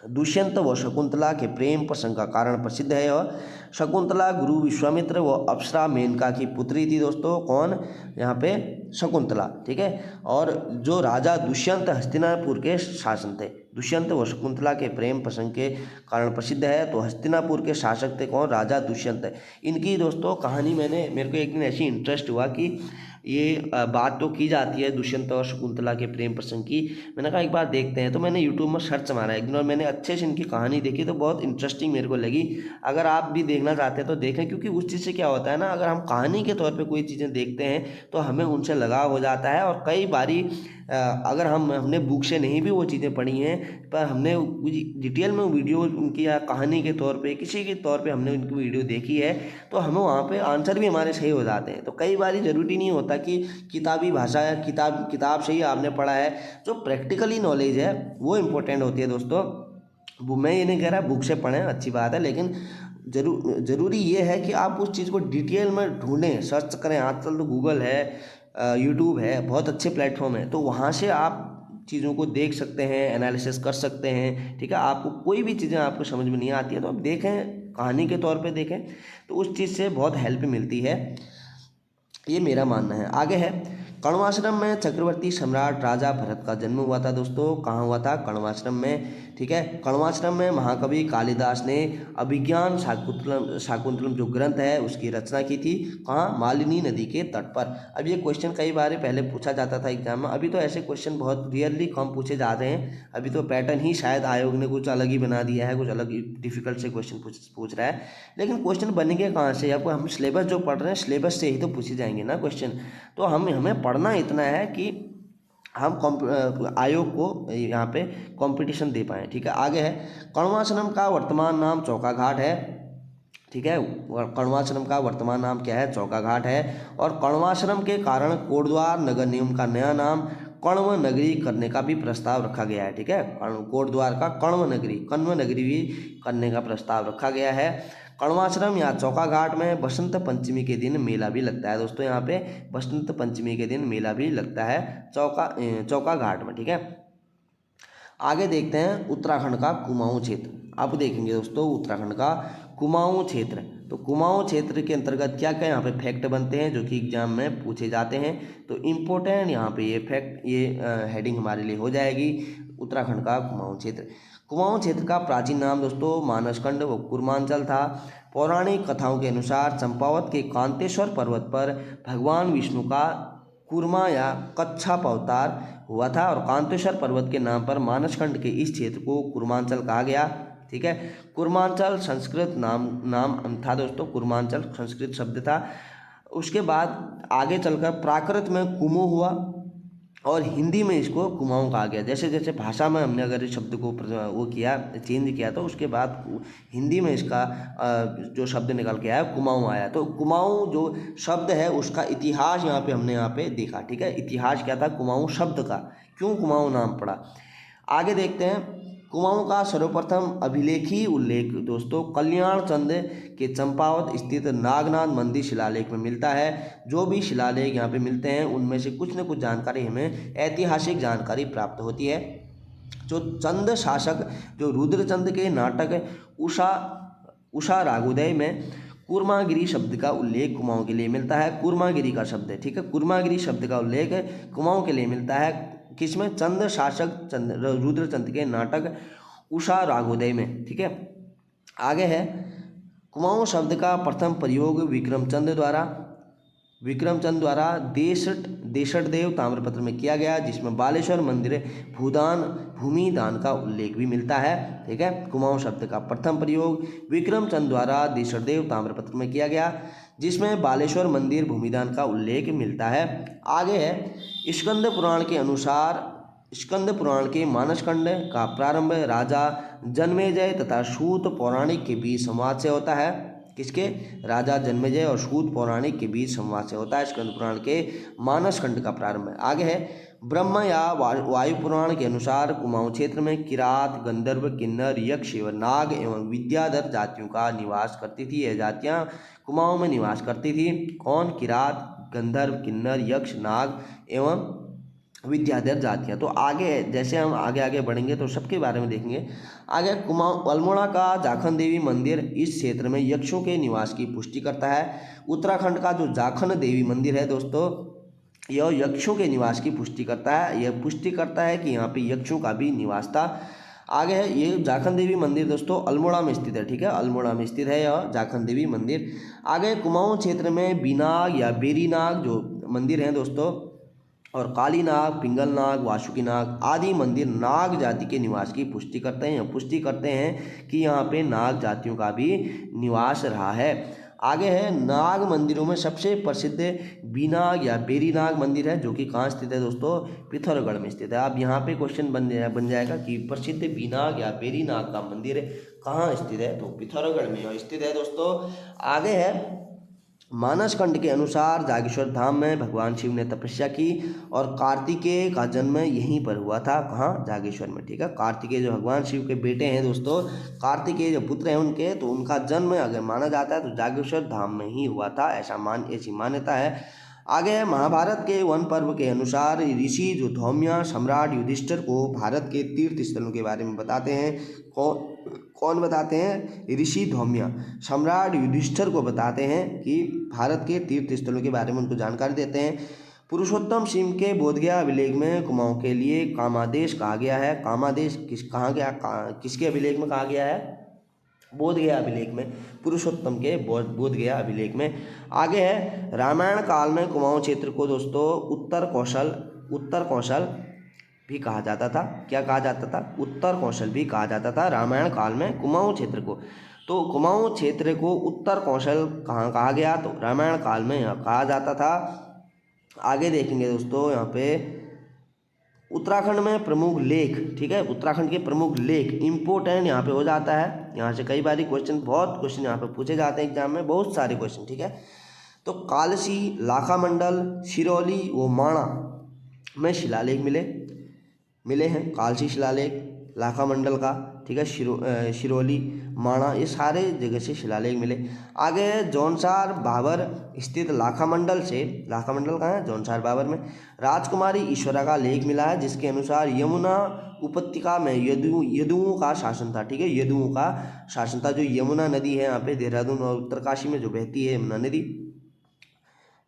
दुष्यंत व शकुंतला के प्रेम प्रसंग का कारण प्रसिद्ध है। और शकुंतला गुरु विश्वामित्र व अप्सरा मेनका की पुत्री थी दोस्तों। कौन? यहाँ पे शकुंतला, ठीक है। और जो राजा दुष्यंत हस्तिनापुर के शासन थे, दुष्यंत व शकुंतला के प्रेम प्रसंग के कारण प्रसिद्ध है। तो हस्तिनापुर के शासक थे कौन? राजा दुष्यंत। इनकी दोस्तों कहानी मेरे को एक दिन ऐसी इंटरेस्ट हुआ कि ये बात तो की जाती है दुष्यंत और शकुंतला के प्रेम प्रसंग की। मैंने कहा एक बार देखते हैं, तो मैंने यूट्यूब में सर्च मारा एक दिन और मैंने अच्छे से इनकी कहानी देखी, तो बहुत इंटरेस्टिंग मेरे को लगी। अगर आप भी देखना चाहते हैं तो देखें, क्योंकि उस चीज़ से क्या होता है ना, अगर हम कहानी के तौर पे कोई चीज़ें देखते हैं तो हमें उनसे लगाव हो जाता है। और कई बारी अगर हमने बुक से नहीं भी वो चीज़ें पढ़ी हैं, पर हमने डिटेल में वीडियो उनकी या कहानी के तौर पे किसी के तौर पे हमने उनकी वीडियो देखी है, तो हमें वहाँ पे आंसर भी हमारे सही हो जाते हैं। तो कई बारी ज़रूरी नहीं होता होता कि किताबी भाषा या किताब से ही आपने पढ़ा है, जो प्रैक्टिकली नॉलेज है वो इम्पोर्टेंट होती है दोस्तों। मैं ये नहीं कह रहा बुक से पढ़ें, अच्छी बात है, लेकिन ज़रूरी ये है कि आप उस चीज़ को डिटेल में ढूंढें, सर्च करें। आजकल तो गूगल है, यूट्यूब है, बहुत अच्छे प्लेटफॉर्म है, तो वहाँ से आप चीज़ों को देख सकते हैं, एनालिसिस कर सकते हैं। ठीक है, आपको कोई भी चीज़ें आपको समझ में नहीं आती है तो आप देखें, कहानी के तौर पे देखें, तो उस चीज़ से बहुत हेल्प मिलती है, ये मेरा मानना है। आगे है, कण्वाश्रम में चक्रवर्ती सम्राट राजा भरत का जन्म हुआ था दोस्तों। कहाँ हुआ था? कण्वाश्रम में। ठीक है, कण्वाश्रम में महाकवि कालिदास ने अभिज्ञान शाकुंतलम जो ग्रंथ है उसकी रचना की थी। कहाँ? मालिनी नदी के तट पर। अब ये क्वेश्चन कई बार पहले पूछा जाता था एग्जाम में, अभी तो ऐसे क्वेश्चन बहुत रियरली कम पूछे जाते हैं। अभी तो पैटर्न ही शायद आयोग ने कुछ अलग ही बना दिया है, कुछ अलग डिफिकल्ट से क्वेश्चन पूछ रहा है। लेकिन क्वेश्चन बनेंगे कहाँ से? आपको हम सिलेबस जो पढ़ रहे हैं, सिलेबस से ही तो पूछे जाएंगे ना क्वेश्चन। तो हमें पढ़ना इतना है कि हम आयोग को यहाँ पे कंपटीशन दे पाएँ। ठीक है, आगे है, कण्वाश्रम का वर्तमान नाम चौका घाट है। ठीक है, कण्वाश्रम का वर्तमान नाम क्या है? चौका घाट है। और कण्वाश्रम के कारण कोटद्वार नगर निगम का नया नाम कण्व नगरी करने का भी प्रस्ताव रखा गया है। ठीक है, कोटद्वार का कण्व नगरी भी करने का प्रस्ताव रखा गया है। कण्वाश्रम या चौका घाट में बसंत पंचमी के दिन मेला भी लगता है दोस्तों। यहाँ पे बसंत पंचमी के दिन मेला भी लगता है चौका घाट में। ठीक है, आगे देखते हैं उत्तराखंड का कुमाऊं क्षेत्र। आप देखेंगे दोस्तों उत्तराखंड का कुमाऊं क्षेत्र, तो कुमाऊं क्षेत्र के अंतर्गत क्या क्या यहाँ पे फैक्ट बनते हैं जो कि एग्जाम में पूछे जाते हैं। तो इम्पोर्टेंट यहाँ पे ये फैक्ट, ये हेडिंग हमारे लिए हो जाएगी, उत्तराखंड का कुमाऊं क्षेत्र। कुमाऊं क्षेत्र का प्राचीन नाम दोस्तों मानसखंड व कुर्मांचल था। पौराणिक कथाओं के अनुसार चंपावत के कांतेश्वर पर्वत पर भगवान विष्णु का कूर्मा या कच्छप अवतार हुआ था, और कांतेश्वर पर्वत के नाम पर मानसखंड के इस क्षेत्र को कुर्मांचल कहा गया। ठीक है, कुर्मांचल संस्कृत नाम था दोस्तों, कुर्मांचल संस्कृत शब्द था। उसके बाद आगे चलकर प्राकृत में कुमो हुआ और हिंदी में इसको कुमाऊं कहा गया। जैसे जैसे भाषा में हमने अगर इस शब्द को वो किया, चेंज किया, तो उसके बाद हिंदी में इसका जो शब्द निकल के आया कुमाऊं आया। तो कुमाऊं जो शब्द है उसका इतिहास यहाँ पे देखा। ठीक है, इतिहास क्या था कुमाऊं शब्द का, क्यों कुमाऊं नाम पड़ा। आगे देखते हैं, कुमाऊं का सर्वप्रथम अभिलेखी उल्लेख दोस्तों कल्याण चंद के चंपावत स्थित नागनाथ मंदिर शिलालेख में मिलता है। जो भी शिलालेख यहाँ पे मिलते हैं उनमें से कुछ न कुछ जानकारी हमें ऐतिहासिक जानकारी प्राप्त होती है। जो चंद शासक, जो रुद्रचंद के नाटक उषा रागोदय में कूर्मागिरी शब्द का उल्लेख कुमाऊं के लिए मिलता है। कूर्मागिरी का शब्द है। ठीक है, कूर्मागिरी शब्द का उल्लेख कुमाऊं के लिए मिलता है, किसमें? चंद शासक रुद्रचंद के नाटक उषा रागोदय में। ठीक है, आगे है, कुमाऊं शब्द का प्रथम प्रयोग विक्रमचंद द्वारा देशट देव ताम्रपत्र में किया गया, जिसमें बालेश्वर मंदिर भूमि दान का उल्लेख भी मिलता है। ठीक है, कुमाऊं शब्द का प्रथम प्रयोग विक्रमचंद द्वारा देशट देव ताम्रपत्र में किया गया, जिसमें बालेश्वर मंदिर भूमिदान का उल्लेख मिलता है। आगे है, स्कंद पुराण के मानसखंड का प्रारंभ राजा जन्मेजय तथा सूत पौराणिक के बीच संवाद से होता है। किसके? राजा जन्मेजय और सूत पौराणिक के बीच संवाद से होता है स्कंद पुराण के मानसखंड का प्रारंभ। आगे है, ब्रह्म या वायु पुराण के अनुसार कुमाऊं क्षेत्र में किरात, गंधर्व, किन्नर, यक्ष एवं नाग एवं विद्याधर जातियों का निवास करती थी। यह जातियां कुमाऊं में निवास करती थी। कौन? किरात, गंधर्व, किन्नर, यक्ष, नाग एवं विद्याधर जातियाँ। तो आगे जैसे हम आगे बढ़ेंगे तो सबके बारे में देखेंगे। आगे कुमाऊं अल्मोड़ा का जाखन देवी मंदिर इस क्षेत्र में यक्षों के निवास की पुष्टि करता है। उत्तराखंड का जो जाखन देवी मंदिर है दोस्तों, यह यक्षों के निवास की पुष्टि करता है। यह पुष्टि करता है कि यहाँ पे यक्षों का भी निवास था। आगे है, ये जाखन देवी मंदिर दोस्तों अल्मोड़ा में स्थित है। ठीक है, अल्मोड़ा में स्थित है यह जाखन देवी मंदिर। आगे कुमाऊं क्षेत्र में बिनाग या बेरीनाग जो मंदिर हैं दोस्तों, और काली नाग, पिंगल नाग, वासुकी नाग आदि मंदिर नाग जाति के निवास की पुष्टि करते हैं। पुष्टि करते हैं कि यहाँ पे नाग जातियों का भी निवास रहा है। आगे है, नाग मंदिरों में सबसे प्रसिद्ध बीनाग या बेरीनाग मंदिर है, जो कि कहाँ स्थित है दोस्तों? पिथौरागढ़ में स्थित है। अब यहाँ पे क्वेश्चन बन जाएगा कि प्रसिद्ध बीनाग या बेरीनाग का मंदिर कहाँ स्थित है? तो पिथौरागढ़ में स्थित है दोस्तों। आगे है, मानस खंड के अनुसार जागेश्वर धाम में भगवान शिव ने तपस्या की और कार्तिकेय का जन्म यहीं पर हुआ था। कहाँ? जागेश्वर में। ठीक है, कार्तिकेय जो भगवान शिव के बेटे हैं दोस्तों, कार्तिकेय जो पुत्र हैं उनके, तो उनका जन्म अगर माना जाता है तो जागेश्वर धाम में ही हुआ था, ऐसी मान्यता है। आगे है, महाभारत के वन पर्व के अनुसार ऋषि जो धौम्य सम्राट युधिष्ठिर को भारत के तीर्थ स्थलों के बारे में बताते हैं। कौन बताते हैं? ऋषि धौम्य सम्राट युधिष्ठिर को बताते हैं कि भारत के तीर्थ स्थलों के बारे में उनको जानकारी देते हैं। पुरुषोत्तम सिंह के बोधगया अभिलेख में कुमाऊं के लिए कामादेश कहा गया है। कामादेश किसके अभिलेख में कहा गया है? बोधगया अभिलेख में, पुरुषोत्तम के बोधगया अभिलेख में। आगे है, रामायण काल में कुमाऊं क्षेत्र को दोस्तों उत्तर कौशल भी कहा जाता था। क्या कहा जाता था? उत्तर कौशल भी कहा जाता था रामायण काल में कुमाऊं क्षेत्र को। तो कुमाऊं क्षेत्र को उत्तर कौशल कहाँ कहा गया? तो रामायण काल में यहाँ कहा जाता था। आगे देखेंगे दोस्तों, यहाँ पे उत्तराखंड में प्रमुख लेख, ठीक है, उत्तराखंड के प्रमुख लेख इंपोर्टेंट यहाँ पे हो जाता है। यहाँ से कई बार बहुत क्वेश्चन यहाँ पे पूछे जाते हैं एग्जाम में, बहुत सारे क्वेश्चन। ठीक है, तो कालसी, लाखामंडल, सिरौली व माणा में शिलालेख मिले हैं। कालसी शिलालेख लाखामंडल का, ठीक है, सिरौली, माणा, ये सारे जगह से शिलालेख मिले। आगे है, जौनसार बाबर स्थित लाखामंडल कहाँ है? जौनसार बाबर में राजकुमारी ईश्वरा का लेख मिला है, जिसके अनुसार यमुना उपत्यका में यदुओं का शासन था। ठीक है, यदुओं का शासन था। जो यमुना नदी है यहाँ पे देहरादून और उत्तरकाशी में जो बहती है यमुना नदी,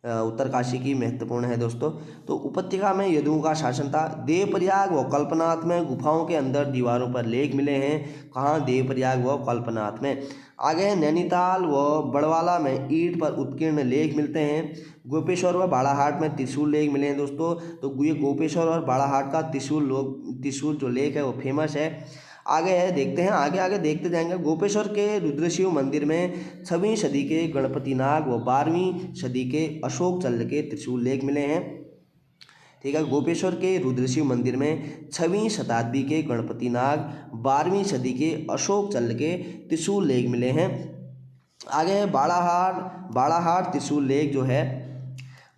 उत्तरकाशी की महत्वपूर्ण है दोस्तों। तो उपत्यका में यदुओं का शासन था। देवप्रयाग व कल्पनाथ में गुफाओं के अंदर दीवारों पर लेख मिले हैं। कहाँ? देवप्रयाग व कल्पनाथ में। आगे है, नैनीताल व बड़वाला में ईंट पर उत्कीर्ण लेख मिलते हैं। गोपेश्वर व बाड़ाहाट में त्रिशूल लेख मिले हैं दोस्तों। तो ये गोपेश्वर और बाड़ाहाट का त्रिशूल जो लेख है वो फेमस है। आगे है, देखते हैं, आगे देखते जाएंगे। गोपेश्वर के रुद्रशिव मंदिर में 6वीं सदी के गणपति नाग व 12वीं सदी के अशोक चल्ल के त्रिशूल लेख मिले हैं। ठीक है, गोपेश्वर के रुद्रशिव मंदिर में 6वीं शताब्दी के गणपति नाग, 12वीं सदी के अशोक चल्ल के त्रिशूल लेख मिले हैं। आगे है, बाड़ाहाट त्रिशूल लेख जो है,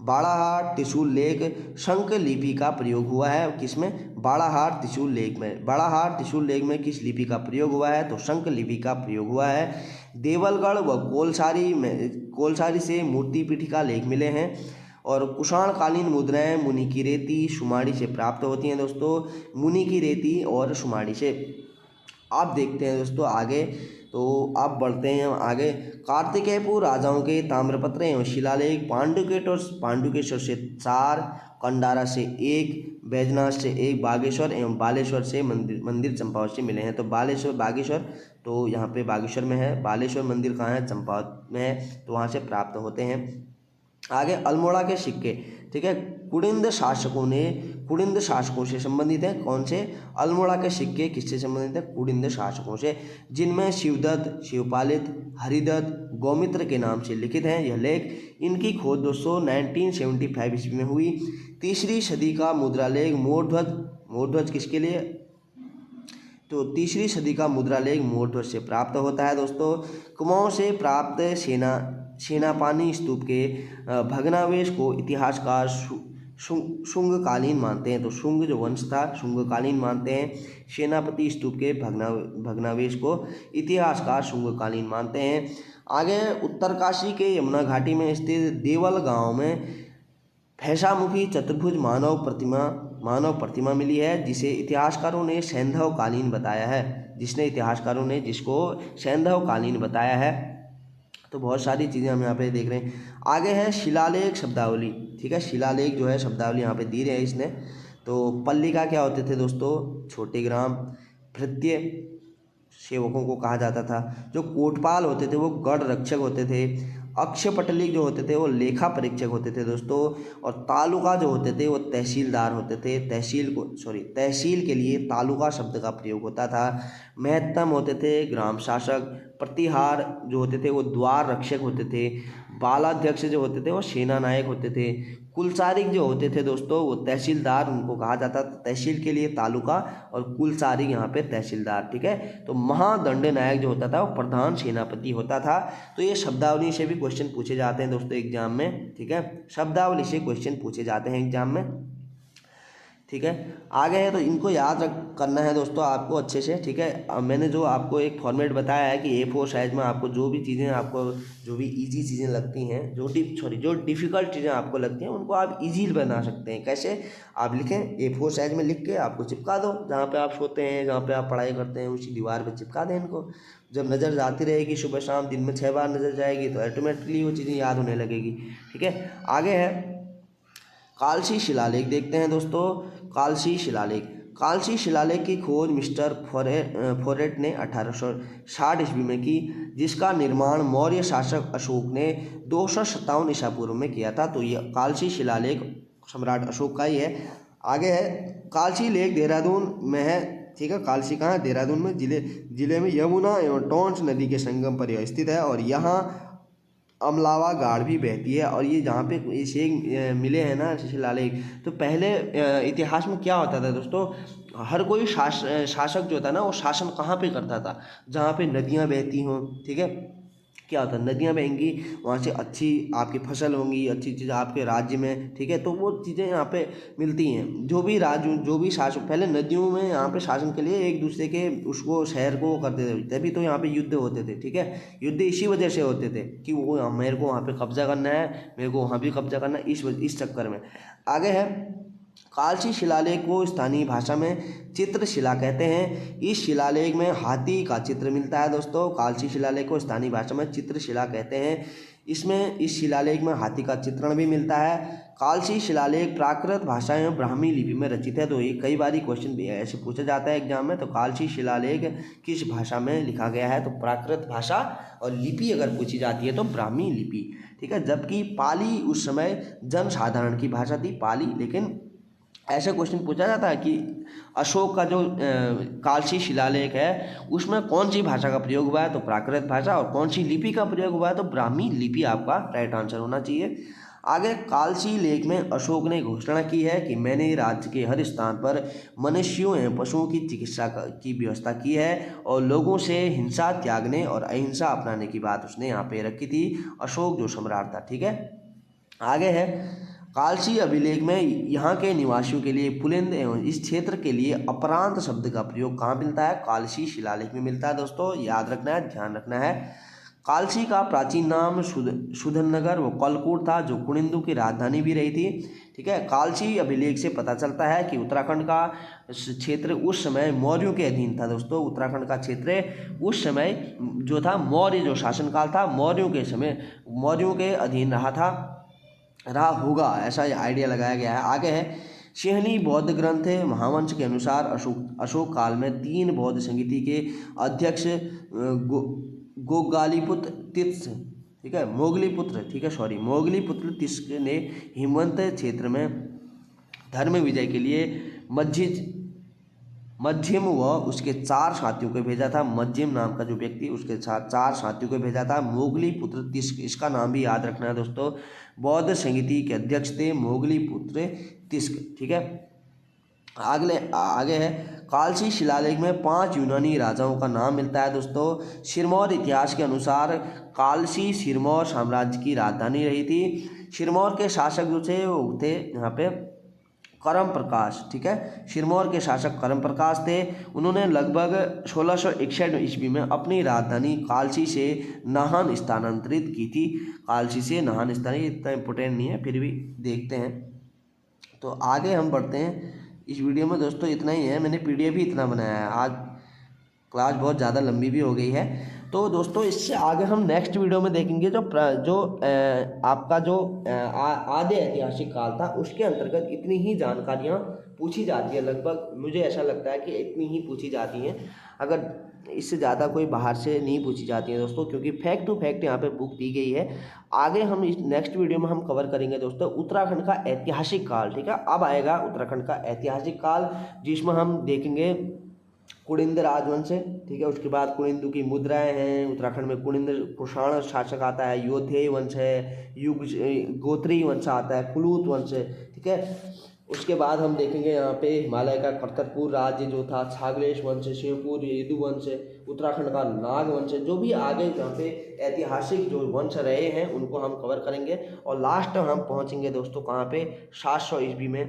बाड़ाहाट त्रिशूल लेख शंख लिपि का प्रयोग हुआ है। किसमें? बाड़ाहाट त्रिशूल लेख में। बाड़ाहाट त्रिशूल लेख में किस लिपि का प्रयोग हुआ है? तो शंख लिपि का प्रयोग हुआ है। देवलगढ़ व कोलसारी से मूर्ति पीठिका लेख मिले हैं। और कुषाणकालीन मुद्राएं मुनि की रेती, शुमाड़ी से प्राप्त होती हैं दोस्तों, मुनि की रेती और शुमाड़ी से। आप देखते हैं दोस्तों आगे, तो आप बढ़ते हैं आगे। कार्तिकेयपुर राजाओं के ताम्रपत्र एवं शिलालेख पांडुकेश्वर से 4, कंडारा से 1, बैजनाथ से 1, बागेश्वर एवं बालेश्वर से मंदिर चंपावत से मिले हैं। तो बागेश्वर तो यहाँ पे बागेश्वर में है, बालेश्वर मंदिर कहाँ है? चंपावत में है, तो वहाँ से प्राप्त होते हैं। आगे अल्मोड़ा के सिक्के, ठीक है, कुड़िंद शासकों से संबंधित है। कौन से? अल्मोड़ा के सिक्के किससे संबंधित है? कुड़िंद शासकों से, जिनमें शिवदत्त, शिवपालित, हरिदत्त, गौमित्र के नाम से लिखित हैं यह लेख। इनकी खोज दोस्तों 1975 ईस्वी में हुई। 3री सदी का मुद्रालेख मोरध्वज किसके लिए? तो 3री सदी का मुद्रालेख मोरध्वज से प्राप्त होता है दोस्तों। कुमाऊं से प्राप्त सेनापानी स्तूप के भग्नावशेष को इतिहासकार शुंगकालीन मानते हैं। तो शुंग जो वंश था शुंगकालीन मानते हैं। सेनापति स्तूप के भग्नावशेष को इतिहासकार शुंगकालीन मानते हैं। आगे उत्तरकाशी के यमुना घाटी में स्थित देवल गांव में भैंसामुखी चतुर्भुज मानव प्रतिमा मिली है, जिसे इतिहासकारों ने सैंधवकालीन बताया है। जिसको सैंधवकालीन बताया है। तो बहुत सारी चीज़ें हम यहाँ पे देख रहे हैं। आगे है शिलालेख शब्दावली, ठीक है, शिलालेख जो है शब्दावली यहाँ पे दी है इसने। तो पल्लिका क्या होते थे दोस्तों? छोटे ग्राम। भृत्य सेवकों को कहा जाता था। जो कोटपाल होते थे वो गढ़ रक्षक होते थे। अक्षपटलिक जो होते थे वो लेखा परीक्षक होते थे दोस्तों। और तालुका जो होते थे वो तहसीलदार होते थे। तहसील के लिए तालुका शब्द का प्रयोग होता था। महत्तम होते थे ग्राम शासक। प्रतिहार जो होते थे वो द्वार रक्षक होते थे। बालाध्यक्ष जो होते थे वो सेना नायक होते थे। कुलचारिक जो होते थे दोस्तों वो तहसीलदार उनको कहा जाता था, तहसील के लिए तालुका, और कुलचारिक यहाँ पे तहसीलदार, ठीक है। तो महादंड नायक जो होता था वो प्रधान सेनापति होता था। तो ये शब्दावली से भी क्वेश्चन पूछे जाते हैं दोस्तों एग्जाम में, ठीक है, शब्दावली से क्वेश्चन पूछे जाते हैं एग्जाम में, ठीक है। आगे है तो इनको याद रख करना है दोस्तों आपको अच्छे से, ठीक है। अब मैंने जो आपको एक फॉर्मेट बताया है कि A4 साइज में आपको जो भी चीज़ें आपको जो भी इजी चीज़ें लगती हैं, जो डिफ़िकल्ट चीज़ें आपको लगती हैं उनको आप इजी बना सकते हैं। कैसे? आप लिखें A4 साइज में लिख के आपको चिपका दो, जहाँ पे आप सोते हैं, जहाँ पे आप पढ़ाई करते हैं उसी दीवार पे चिपका दें इनको। जब नज़र जाती रहेगी सुबह शाम, दिन में 6 बार नज़र जाएगी तो ऑटोमेटिकली वो चीज़ें याद होने लगेगी, ठीक है। आगे है कालसी शिलालेख, देखते हैं दोस्तों। कालसी शिलालेख, कालसी शिलालेख की खोज मिस्टर फोरेट ने 1860 ईस्वी में की, जिसका निर्माण मौर्य शासक अशोक ने 257 ईसा पूर्व में किया था। तो ये कालसी शिलालेख सम्राट अशोक का ही है। आगे है कालसी लेक देहरादून में है, ठीक है। कालसी कहाँ है? देहरादून में, जिले में यमुना एवं टोंस नदी के संगम पर यह स्थित है, और यहाँ अमलावा गाड़ भी बहती है। और ये जहाँ पे ये शेख मिले हैं ना शिलालेख, तो पहले इतिहास में क्या होता था दोस्तों, हर कोई शासक जो था ना वो शासन कहाँ पे करता था? जहाँ पे नदियाँ बहती हों, ठीक है। क्या होता है, नदियाँ बहेंगी, वहाँ से अच्छी आपकी फसल होंगी, अच्छी चीज़ आपके राज्य में, ठीक है। तो वो चीज़ें यहाँ पे मिलती हैं। जो भी शासक पहले नदियों में यहाँ पे शासन के लिए एक दूसरे के उसको शहर को करते थे, तभी तो यहाँ पे युद्ध होते थे, ठीक है। युद्ध इसी वजह से होते थे कि वो मेरे को वहाँ पे कब्जा करना है, मेरे को वहाँ भी कब्जा करना है, इस चक्कर में। आगे है कालसी शिलालेख को स्थानीय भाषा में चित्रशिला कहते हैं। इस शिलालेख में हाथी का चित्र मिलता है दोस्तों। कालसी शिलालेख को स्थानीय भाषा में चित्रशिला कहते हैं। इस शिलालेख में हाथी का चित्रण भी मिलता है। कालसी शिलालेख प्राकृत भाषा एवं ब्राह्मी लिपि में रचित है। तो ये कई बार क्वेश्चन भी ऐसे पूछा जाता है एग्जाम में। तो कालसी शिलालेख किस भाषा में लिखा गया है? तो प्राकृत भाषा, और लिपि अगर पूछी जाती है तो ब्राह्मी लिपि, ठीक है। जबकि पाली उस समय जनसाधारण की भाषा थी, पाली। लेकिन ऐसे क्वेश्चन पूछा जाता है कि अशोक का जो कालसी शिलालेख है उसमें कौन सी भाषा का प्रयोग हुआ है? तो प्राकृत भाषा। और कौन सी लिपि का प्रयोग हुआ है? तो ब्राह्मी लिपि आपका राइट आंसर होना चाहिए। आगे कालसी लेख में अशोक ने घोषणा की है कि मैंने राज्य के हर स्थान पर मनुष्यों एवं पशुओं की चिकित्सा की व्यवस्था की है, और लोगों से हिंसा त्यागने और अहिंसा अपनाने की बात उसने यहाँ पे रखी थी, अशोक जो सम्राट था, ठीक है। आगे है कालसी अभिलेख में यहाँ के निवासियों के लिए पुलिंद एवं इस क्षेत्र के लिए अपरांत शब्द का प्रयोग कहाँ मिलता है? कालसी शिलालेख में मिलता है दोस्तों, याद रखना है, ध्यान रखना है। कालसी का प्राचीन नाम सुधननगर व कलकूट था, जो कुनिंदु की राजधानी भी रही थी, ठीक है। कालसी अभिलेख से पता चलता है कि उत्तराखंड का क्षेत्र उस समय मौर्यों के अधीन था दोस्तों। उत्तराखंड का क्षेत्र उस समय जो था, मौर्य जो शासनकाल था, मौर्यों के अधीन रहा होगा, ऐसा आइडिया लगाया गया है। आगे है सिंहनी बौद्ध ग्रंथ है। महावंश के अनुसार अशोक काल में 3 बौद्ध संगीति के अध्यक्ष गोगालीपुत्र तीर्थ, ठीक है, मोगलीपुत्र तीर्थ ने हिमवंत क्षेत्र में धर्म विजय के लिए मध्यम व उसके 4 साथियों को भेजा था। मध्यम नाम का जो व्यक्ति, उसके साथ 4 साथियों को भेजा था। मोगलीपुत्र तिस्क, इसका नाम भी याद रखना है दोस्तों। बौद्ध संगीति के अध्यक्ष थे मोगलीपुत्र तिस्क, ठीक है। आगे है कालसी शिलालेख में 5 यूनानी राजाओं का नाम मिलता है दोस्तों। सिरमौर इतिहास के अनुसार कालसी सिरमौर साम्राज्य की राजधानी रही थी। सिरमौर के शासक जो थे वो थे यहाँ पे करम प्रकाश, ठीक है। सिरमौर के शासक करम प्रकाश थे। उन्होंने लगभग 1661 ईस्वी में अपनी राजधानी कालसी से नाहन स्थानांतरित की थी। कालसी से नाहन स्थानांतरित, इतना इम्पोर्टेंट नहीं है, फिर भी देखते हैं। तो आगे हम बढ़ते हैं इस वीडियो में दोस्तों, इतना ही है। मैंने पीडीएफ भी इतना बनाया है, आज क्लास बहुत ज़्यादा लंबी भी हो गई है। तो दोस्तों इससे आगे हम नेक्स्ट वीडियो में देखेंगे जो आपका जो आधे ऐतिहासिक काल था उसके अंतर्गत इतनी ही जानकारियाँ पूछी जाती है। लगभग मुझे ऐसा लगता है कि इतनी ही पूछी जाती हैं, अगर इससे ज़्यादा कोई बाहर से नहीं पूछी जाती है दोस्तों, क्योंकि फैक्ट टू फैक्ट यहाँ पे बुक दी गई है। आगे हम इस नेक्स्ट वीडियो में हम कवर करेंगे दोस्तों उत्तराखंड का ऐतिहासिक काल, ठीक है। अब आएगा उत्तराखंड का ऐतिहासिक काल, जिसमें हम देखेंगे कुनिंद राजवंश है, ठीक है। उसके बाद कुनिंदु की मुद्राएं हैं। उत्तराखंड में कुनिंद कुषाण शासक आता है। योधेय वंश है। युग गोत्री वंश आता है। कुलूत वंश है, ठीक है। उसके बाद हम देखेंगे यहाँ पे हिमालय का करतरपुर राज्य जो था, छागलेश वंश, शिवपुर यदुवंश है। उत्तराखंड का नाग वंश है। जो भी आगे यहाँ पे ऐतिहासिक जो वंश रहे हैं उनको हम कवर करेंगे। और लास्ट हम पहुँचेंगे दोस्तों कहाँ पे, 700 ईस्वी में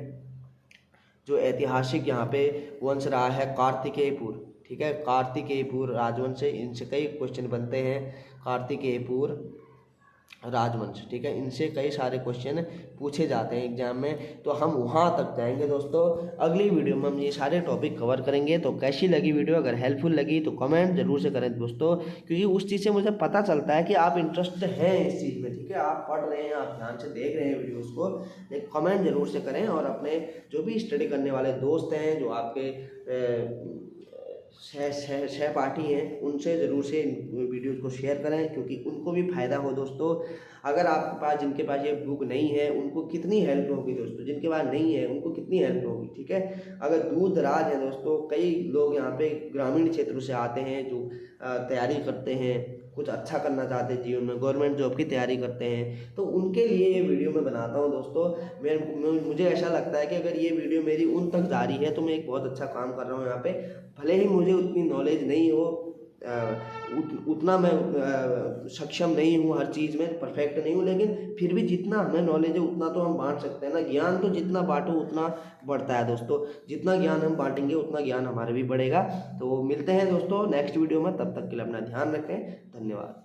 जो ऐतिहासिक यहाँ पे वंश रहा है कार्तिकेयपुर, ठीक है। कार्तिकेयपुर राजवंश से इनसे कई क्वेश्चन बनते हैं। कार्तिकेयपुर राजवंश, ठीक है, इनसे कई सारे क्वेश्चन पूछे जाते हैं एग्जाम में। तो हम वहाँ तक जाएंगे दोस्तों। अगली वीडियो में हम ये सारे टॉपिक कवर करेंगे। तो कैसी लगी वीडियो, अगर हेल्पफुल लगी तो कमेंट जरूर से करें दोस्तों, क्योंकि उस चीज़ से मुझे पता चलता है कि आप इंटरेस्टेड हैं इस चीज़ में, ठीक है। आप पढ़ रहे हैं, आप ध्यान से देख रहे हैं वीडियोज़ को, एक कमेंट जरूर से करें। और अपने जो भी स्टडी करने वाले दोस्त हैं, जो आपके सहपाठी हैं, उनसे ज़रूर से वीडियोज़ को शेयर करें, क्योंकि उनको भी फ़ायदा हो दोस्तों। अगर आपके पास, जिनके पास ये बुक नहीं है उनको कितनी हेल्प होगी दोस्तों, जिनके पास नहीं है उनको कितनी हेल्प होगी, ठीक है। अगर दूर दराज है दोस्तों, कई लोग यहाँ पे ग्रामीण क्षेत्रों से आते हैं जो तैयारी करते हैं, कुछ अच्छा करना चाहते हैं जीवन में, गवर्नमेंट जॉब की तैयारी करते हैं, तो उनके लिए ये वीडियो मैं बनाता हूँ दोस्तों। मुझे ऐसा लगता है कि अगर ये वीडियो मेरी उन तक जा रही है तो मैं एक बहुत अच्छा काम कर रहा हूँ यहाँ पे। भले ही मुझे उतनी नॉलेज नहीं हो, उतना मैं सक्षम नहीं हूँ, हर चीज़ में परफेक्ट नहीं हूँ, लेकिन फिर भी जितना हमें नॉलेज है उतना तो हम बांट सकते हैं ना। ज्ञान तो जितना बांटो उतना बढ़ता है दोस्तों। जितना ज्ञान हम बांटेंगे उतना ज्ञान हमारे भी बढ़ेगा। तो मिलते हैं दोस्तों नेक्स्ट वीडियो में, तब तक के लिए अपना ध्यान रखें। धन्यवाद।